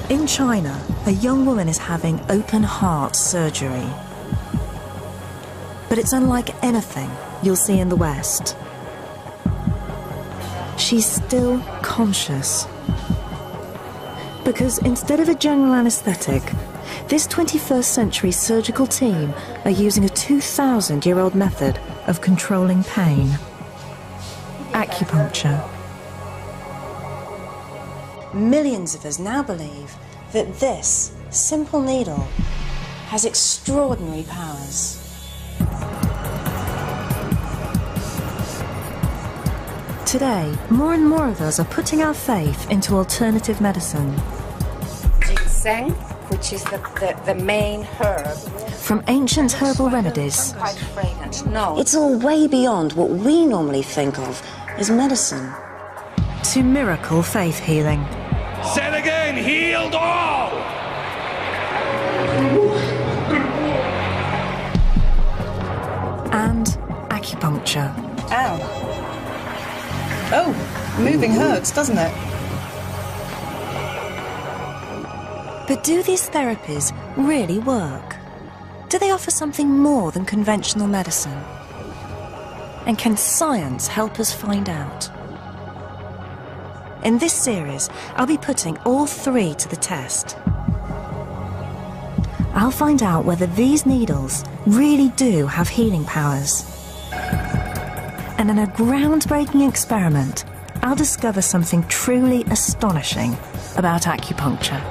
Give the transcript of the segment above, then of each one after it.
In China, a young woman is having open heart surgery. But it's unlike anything you'll see in the West. She's still conscious. Because instead of a general anaesthetic, this 21st century surgical team are using a 2,000-year-old method of controlling pain. Acupuncture. Millions of us now believe that this simple needle has extraordinary powers. Today, more and more of us are putting our faith into alternative medicine. Ginseng, which is the main herb. From ancient herbal remedies, Quite fragrant. No. It's all way beyond what we normally think of as medicine. to miracle faith healing. Said again, healed all! And acupuncture. Ow. Oh, moving hurts, doesn't it? But do these therapies really work? Do they offer something more than conventional medicine? And can science help us find out? In this series, I'll be putting all three to the test. I'll find out whether these needles really do have healing powers. And in a groundbreaking experiment, I'll discover something truly astonishing about acupuncture.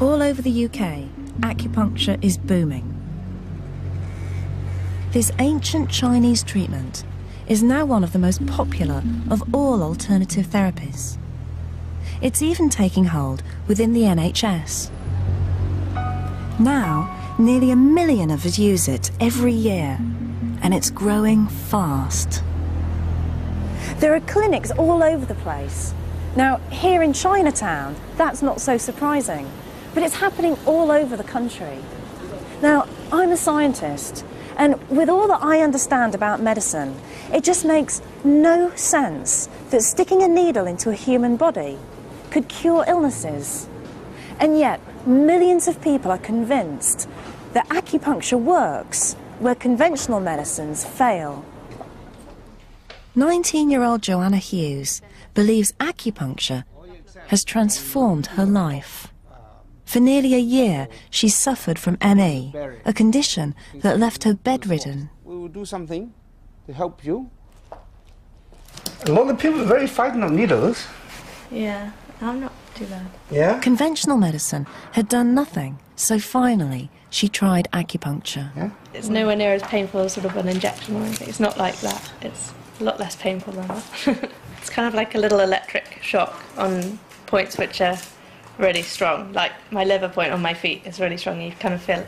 All over the UK, acupuncture is booming. This ancient Chinese treatment is now one of the most popular of all alternative therapies. It's even taking hold within the NHS. Now, nearly 1 million of us use it every year, and it's growing fast. There are clinics all over the place. Now, here in Chinatown, that's not so surprising. But it's happening all over the country. Now, I'm a scientist, and with all that I understand about medicine, it just makes no sense that sticking a needle into a human body could cure illnesses. And yet, millions of people are convinced that acupuncture works where conventional medicines fail. 19-year-old Joanna Hughes believes acupuncture has transformed her life. For nearly a year, she suffered from ME, a condition that left her bedridden. We will do something to help you. A lot of people are very frightened of needles. Yeah, I'm not too bad. Yeah? Conventional medicine had done nothing, so finally she tried acupuncture. Yeah? It's nowhere near as painful as sort of an injection or anything. It's not like that. It's a lot less painful than that. It's kind of like a little electric shock on points which are really strong. Like my liver point on my feet is really strong. You kind of feel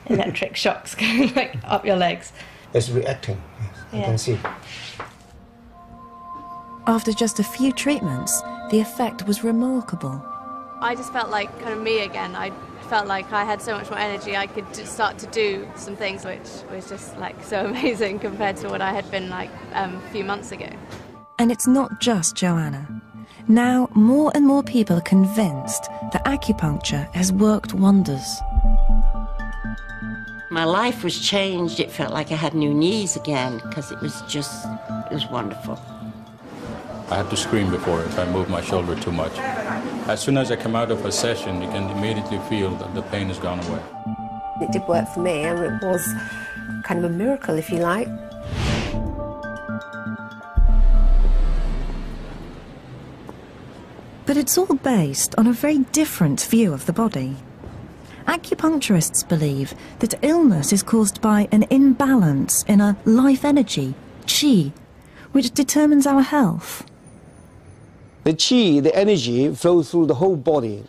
electric shocks going like up your legs. It's reacting, yes, Yeah. I can see. After just a few treatments, the effect was remarkable. I just felt like kind of me again. I felt like I had so much more energy. I could just start to do some things which was just like so amazing compared to what I had been like a few months ago. And it's not just Joanna. Now, more and more people are convinced that acupuncture has worked wonders. My life was changed. It felt like I had new knees again because it was wonderful. I had to scream before if I moved my shoulder too much. As soon as I come out of a session, you can immediately feel that the pain has gone away. It did work for me, and it was kind of a miracle, if you like. But it's all based on a very different view of the body. Acupuncturists believe that illness is caused by an imbalance in a life energy, qi, which determines our health. The qi, the energy, flows through the whole body.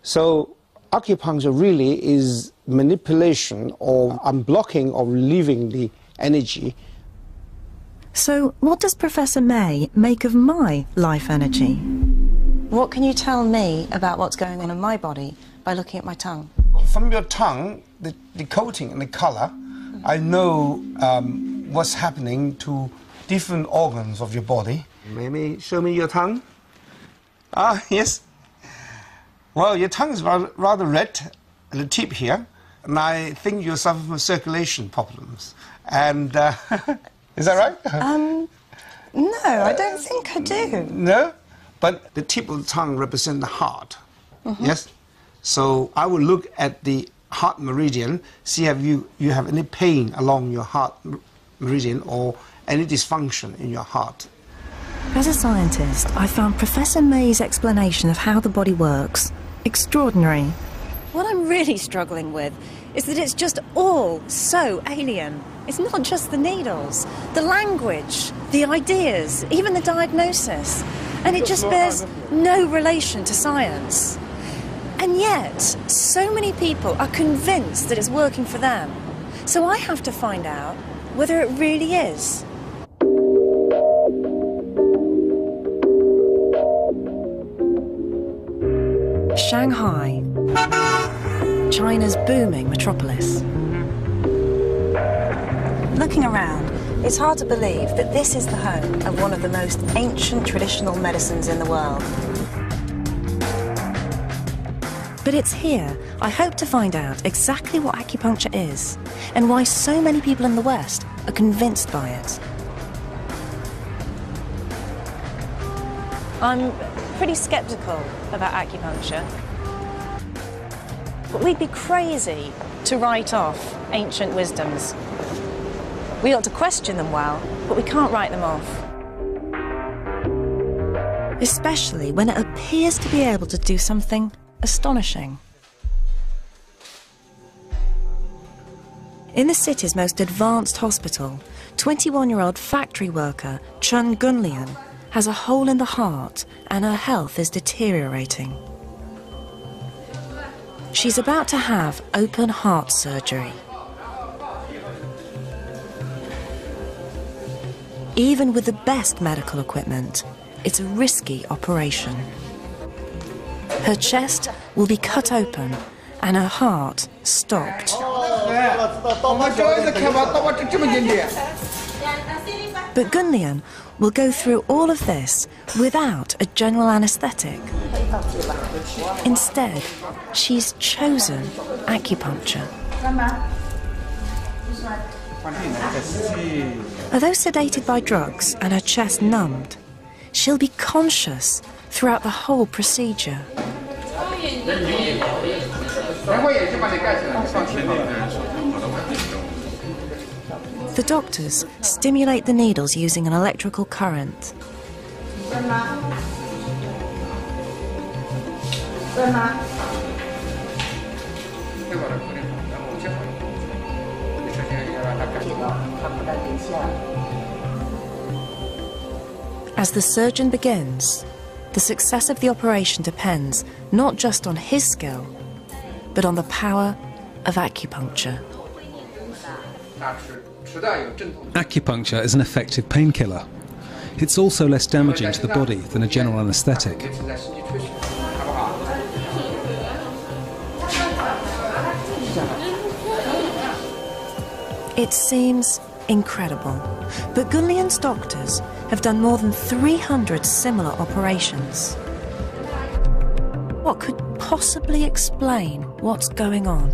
So acupuncture really is manipulation or unblocking or relieving the energy So, what does Professor May make of my life energy? What can you tell me about what's going on in my body by looking at my tongue? From your tongue, the coating and the color, I know what's happening to different organs of your body. Maybe show me your tongue. Ah, yes. Well, your tongue is rather red at the tip here, and I think you suffer from circulation problems. And is that right? No, I don't think I do. No? But the tip of the tongue represents the heart. Yes? So I will look at the heart meridian, see if you have any pain along your heart meridian or any dysfunction in your heart. As a scientist, I found Professor May's explanation of how the body works extraordinary. What I'm really struggling with is that it's just all so alien. It's not just the needles, the language, the ideas, even the diagnosis. And it just bears no relation to science. And yet, so many people are convinced that it's working for them. So I have to find out whether it really is. Shanghai, China's booming metropolis. Looking around, it's hard to believe that this is the home of one of the most ancient traditional medicines in the world. But it's here I hope to find out exactly what acupuncture is and why so many people in the West are convinced by it. I'm pretty sceptical about acupuncture, but we'd be crazy to write off ancient wisdoms. We ought to question them well, but we can't write them off. Especially when it appears to be able to do something astonishing. In the city's most advanced hospital, 21-year-old factory worker Chun Gunlian has a hole in the heart and her health is deteriorating. She's about to have open heart surgery. Even with the best medical equipment, it's a risky operation. Her chest will be cut open and her heart stopped. But Gunlian will go through all of this without a general anaesthetic. Instead, she's chosen acupuncture. Although sedated by drugs and her chest numbed, she'll be conscious throughout the whole procedure. The doctors stimulate the needles using an electrical current. As the surgeon begins, the success of the operation depends not just on his skill, but on the power of acupuncture. Acupuncture is an effective painkiller. It's also less damaging to the body than a general anaesthetic. It seems incredible, but Gunlian's doctors have done more than 300 similar operations. What could possibly explain what's going on?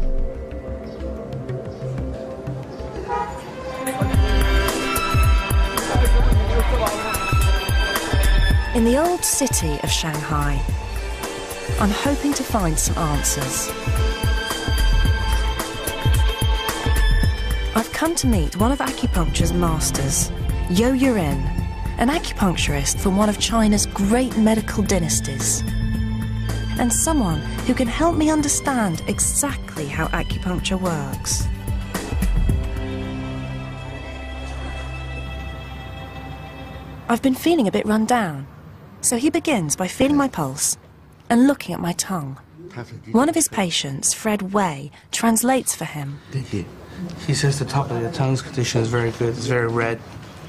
In the old city of Shanghai, I'm hoping to find some answers. I've come to meet one of acupuncture's masters, Yo Yurin, an acupuncturist from one of China's great medical dynasties, and someone who can help me understand exactly how acupuncture works. I've been feeling a bit run down, so he begins by feeling my pulse and looking at my tongue. One of his patients, Fred Wei, translates for him. He says the top of your tongue's condition is very good, it's very red.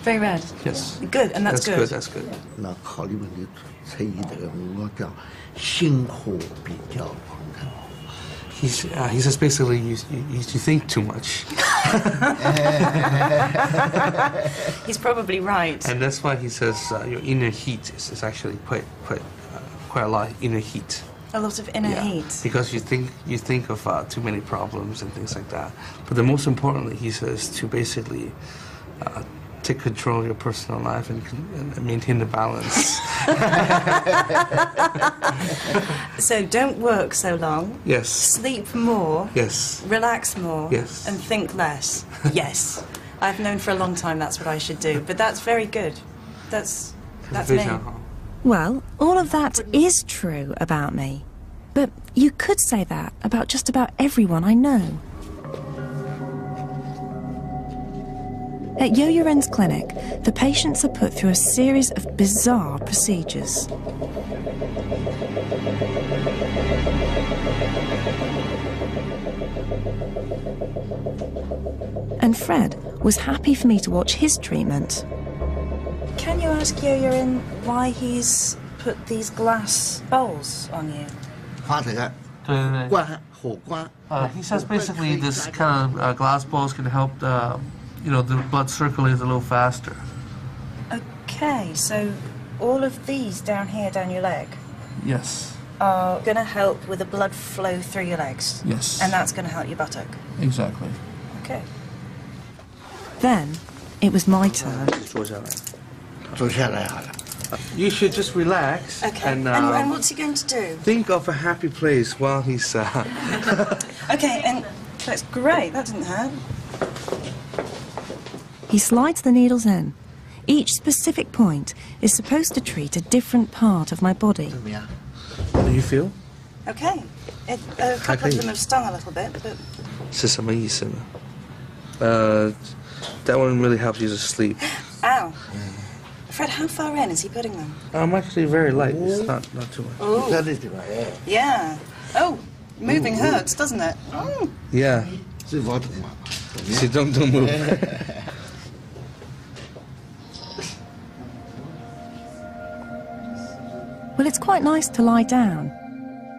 Very red. Yes. Good, and that's good. That's good. 那考虑问题，才医这个我叫辛苦比较困难。 He says basically you think too much. He's probably right. And that's why he says your inner heat is actually quite a lot of inner heat. A lot of inner heat. Because you think of too many problems and things like that. But the most importantly, he says to basically take control of your personal life and maintain the balance. So don't work so long. Yes. Sleep more. Yes. Relax more. Yes. And think less. Yes. I've known for a long time that's what I should do. But that's very good. That's me. Well, all of that is true about me. But you could say that about just about everyone I know. At Yo-Yo Ren's clinic, the patients are put through a series of bizarre procedures. And Fred was happy for me to watch his treatment. Can you ask Yo-Yo Ren why he's put these glass bowls on you? 发这个火关。 He says basically this kind of glass balls can help the blood circulate a little faster. Okay, so all of these down here, down your leg, Yes. are going to help with the blood flow through your legs. Yes. And that's going to help your buttock. Exactly. Okay. Then it was my turn. 坐下来好了。 You should just relax. Okay. And what's he going to do? think of a happy place while he's. Okay, and that's great. That didn't hurt. He slides the needles in. Each specific point is supposed to treat a different part of my body. What do you feel? Okay. A couple of them have stung a little bit, but... 是什么意思呢? That one really helps you to sleep. Ow. Fred, how far in is he putting them? I'm actually very light. It's not too much. Oh. Yeah. Oh, moving hurts, doesn't it? Oh. Yeah. See, don't move. Well, it's quite nice to lie down,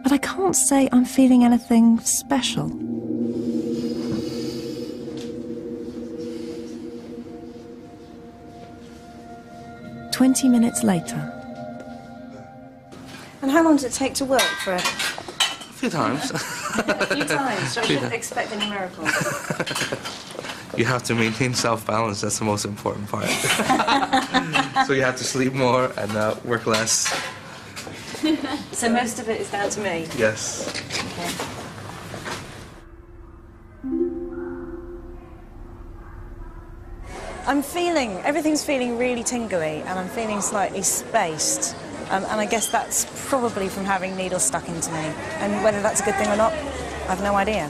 but I can't say I'm feeling anything special. "20 minutes later. And how long does it take to work, Fred? A few times. A few times, so I shouldn't expect any miracles. You have to maintain self-balance. That's the most important part. So you have to sleep more and work less. So most of it is down to me? Yes. Okay. Everything's feeling really tingly, and I'm feeling slightly spaced. And I guess that's probably from having needles stuck into me. And whether that's a good thing or not, I've no idea.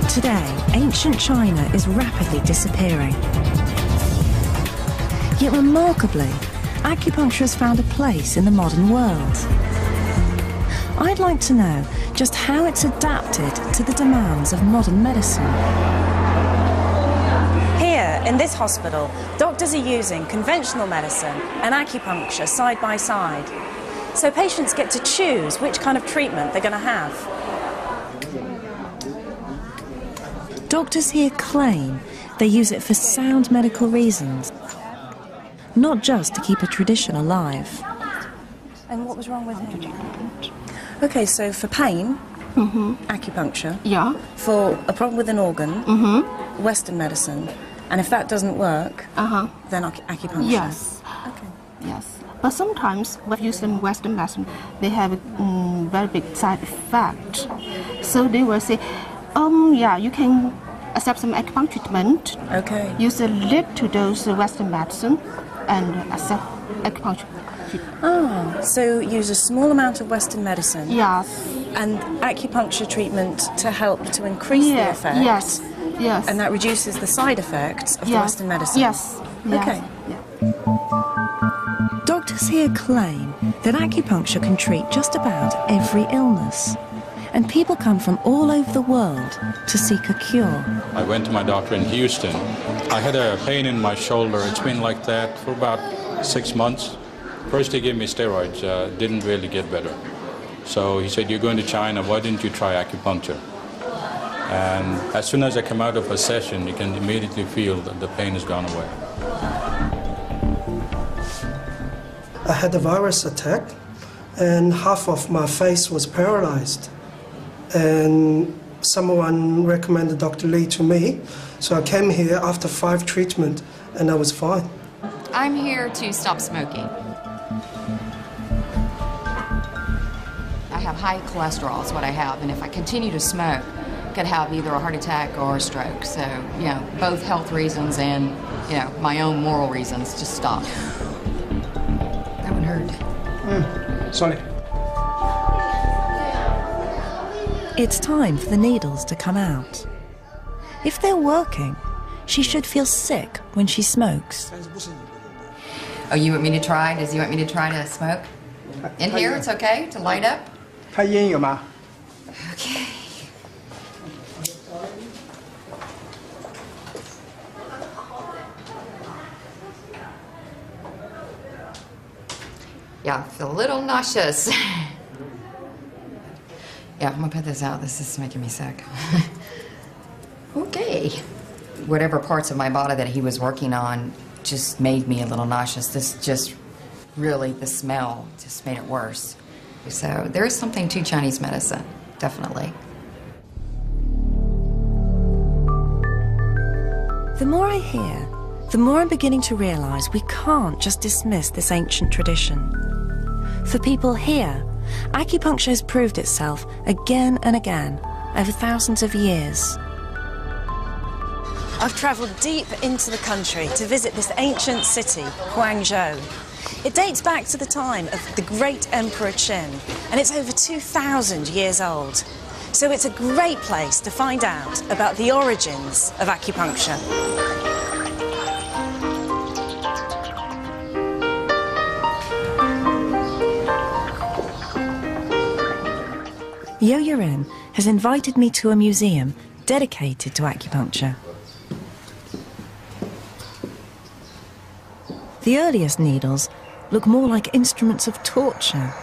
Today, ancient China is rapidly disappearing. Yet remarkably, acupuncture has found a place in the modern world. I'd like to know just how it's adapted to the demands of modern medicine. Here, in this hospital, doctors are using conventional medicine and acupuncture side by side. So patients get to choose which kind of treatment they're going to have. Doctors here claim they use it for sound medical reasons, not just to keep a tradition alive. And what was wrong with him? Okay, so for pain, acupuncture. Yeah. For a problem with an organ, Western medicine. And if that doesn't work, then acupuncture. Yes. Okay. Yes. But sometimes when you use Western medicine, they have a very big side effect. So they will say, yeah, you can accept some acupuncture treatment. Okay. Use a little dose of Western medicine and accept acupuncture. Ah, so use a small amount of Western medicine. Yes. And acupuncture treatment to help to increase the effect. Yes. Yes. And that reduces the side effects of the Western medicine. Yes. Okay. Doctors here claim that acupuncture can treat just about every illness. and people come from all over the world to seek a cure. I went to my doctor in Houston. I had a pain in my shoulder. It's been like that for about 6 months. First he gave me steroids, didn't really get better. So he said, "You're going to China, why didn't you try acupuncture?" And as soon as I come out of a session, you can immediately feel that the pain has gone away. I had a virus attack, and half of my face was paralyzed. And someone recommended Dr. Lee to me, so I came here after 5 treatments, and I was fine. I'm here to stop smoking. I have high cholesterol, is what I have, and if I continue to smoke, I could have either a heart attack or a stroke. So, you know, both health reasons and, you know, my own moral reasons to stop. That one hurt. Sorry. It's time for the needles to come out. If they're working, she should feel sick when she smokes. Oh, you want me to try? Does he want me to try to smoke? In here, it's okay to light up? 开烟有吗？ Okay. Yeah, I feel a little nauseous. Yeah, I'm gonna put this out. This is making me sick. Okay. Whatever parts of my body that he was working on just made me a little nauseous. This just really, the smell just made it worse. So there is something to Chinese medicine, definitely. The more I hear, the more I'm beginning to realize we can't just dismiss this ancient tradition. For people here, acupuncture has proved itself again and again over thousands of years. I've travelled deep into the country to visit this ancient city, Guangzhou. It dates back to the time of the great Emperor Qin, and it's over 2,000 years old. So it's a great place to find out about the origins of acupuncture. Yo Yurin has invited me to a museum dedicated to acupuncture. The earliest needles look more like instruments of torture.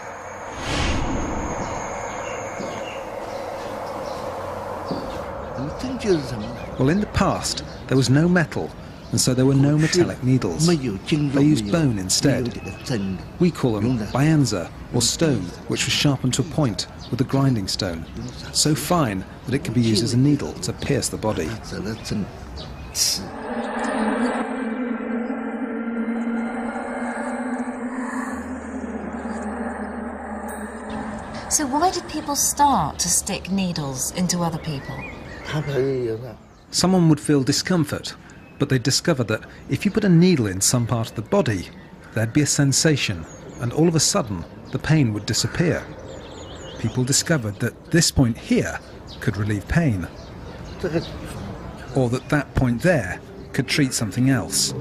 Well, in the past, there was no metal, and so there were no metallic needles. They used bone instead. We call them bianza, or stone, which was sharpened to a point with a grinding stone, so fine that it can be used as a needle to pierce the body. So why did people start to stick needles into other people? Someone would feel discomfort, but they'd discover that if you put a needle in some part of the body, there'd be a sensation, and all of a sudden, the pain would disappear. People discovered that this point here could relieve pain, or that that point there could treat something else.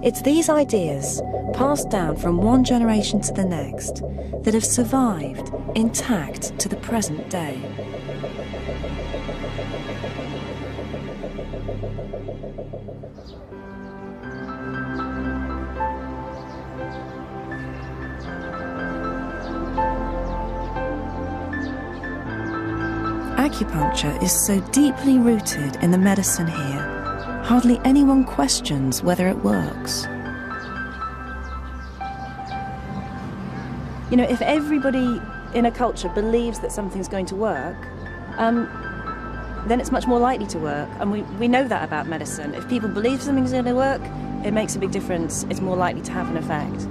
It's these ideas, passed down from one generation to the next, that have survived intact to the present day. Acupuncture is so deeply rooted in the medicine here, hardly anyone questions whether it works. You know, if everybody in a culture believes that something's going to work, then it's much more likely to work. And we know that about medicine. If people believe something's going to work, it makes a big difference. It's more likely to have an effect.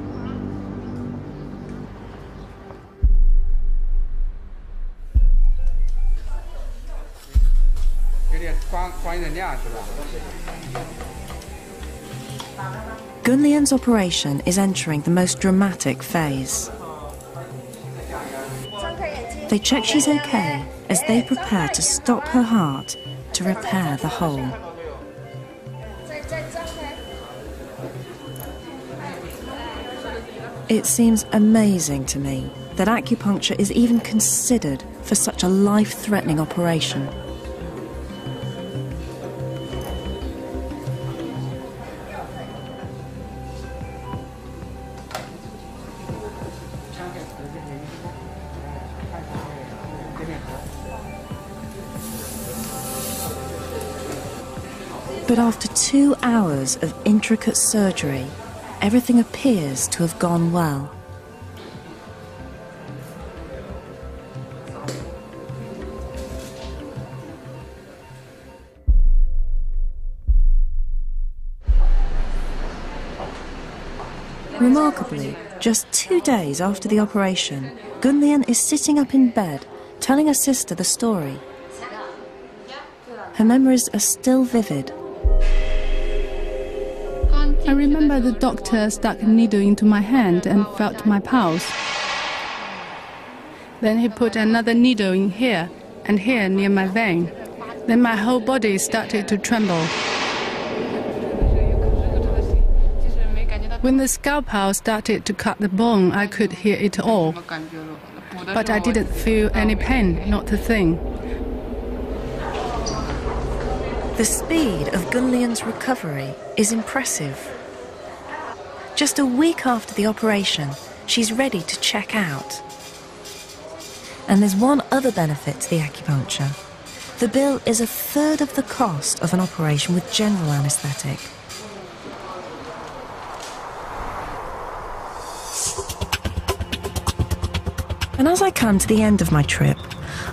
Gunlian's operation is entering the most dramatic phase. They check she's okay as they prepare to stop her heart to repair the hole. It seems amazing to me that acupuncture is even considered for such a life-threatening operation. But after 2 hours of intricate surgery, everything appears to have gone well. Remarkably, just 2 days after the operation, Gunlian is sitting up in bed, telling her sister the story. Her memories are still vivid. I remember the doctor stuck a needle into my hand and felt my pulse. Then he put another needle in here and here near my vein. Then my whole body started to tremble. When the scalpel started to cut the bone, I could hear it all. But I didn't feel any pain, not a thing. The speed of Gunlian's recovery is impressive. Just a week after the operation, she's ready to check out. And there's one other benefit to the acupuncture. The bill is 1/3 of the cost of an operation with general anaesthetic. And as I come to the end of my trip,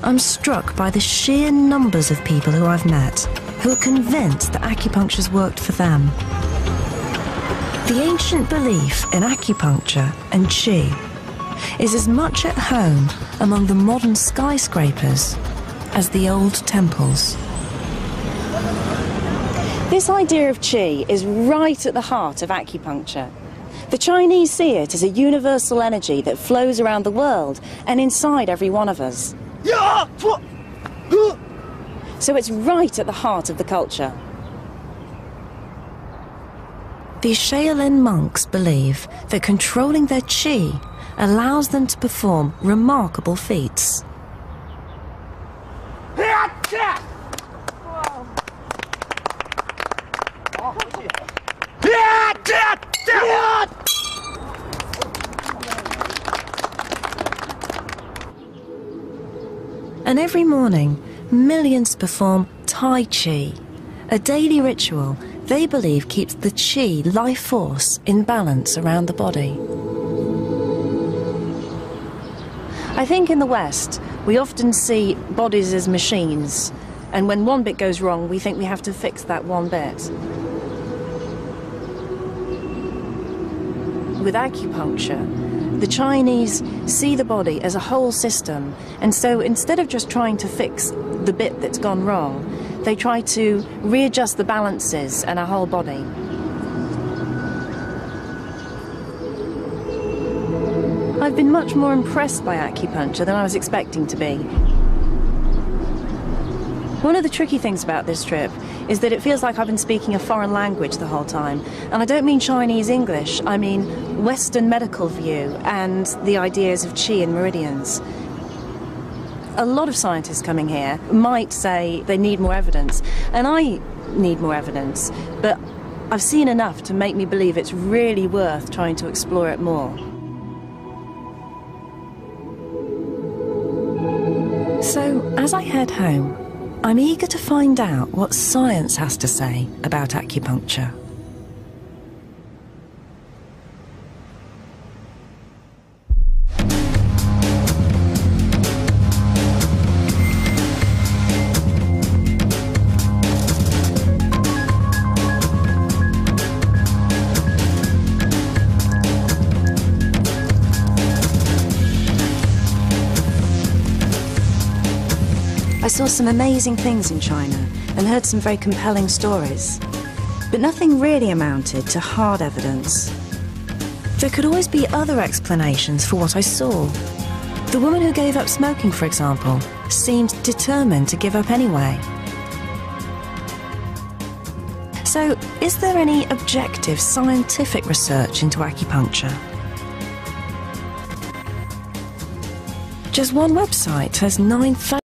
I'm struck by the sheer numbers of people who I've met who are convinced that acupuncture's worked for them. The ancient belief in acupuncture and qi is as much at home among the modern skyscrapers as the old temples. This idea of qi is right at the heart of acupuncture. The Chinese see it as a universal energy that flows around the world and inside every one of us. So it's right at the heart of the culture. These Shaolin monks believe that controlling their qi allows them to perform remarkable feats. And every morning, millions perform Tai Chi, a daily ritual they believe keeps the qi life force in balance around the body. I think in the West, we often see bodies as machines, and when one bit goes wrong, we think we have to fix that one bit. With acupuncture, the Chinese see the body as a whole system, and so instead of just trying to fix the bit that's gone wrong, they try to readjust the balances in our whole body. I've been much more impressed by acupuncture than I was expecting to be. One of the tricky things about this trip is that it feels like I've been speaking a foreign language the whole time. And I don't mean Chinese English, I mean Western medical view and the ideas of qi and meridians. A lot of scientists coming here might say they need more evidence, and I need more evidence, but I've seen enough to make me believe it's really worth trying to explore it more. So, as I head home, I'm eager to find out what science has to say about acupuncture. I saw some amazing things in China and heard some very compelling stories, but nothing really amounted to hard evidence. There could always be other explanations for what I saw. The woman who gave up smoking, for example, seemed determined to give up anyway. So, is there any objective scientific research into acupuncture? Just one website has 9,000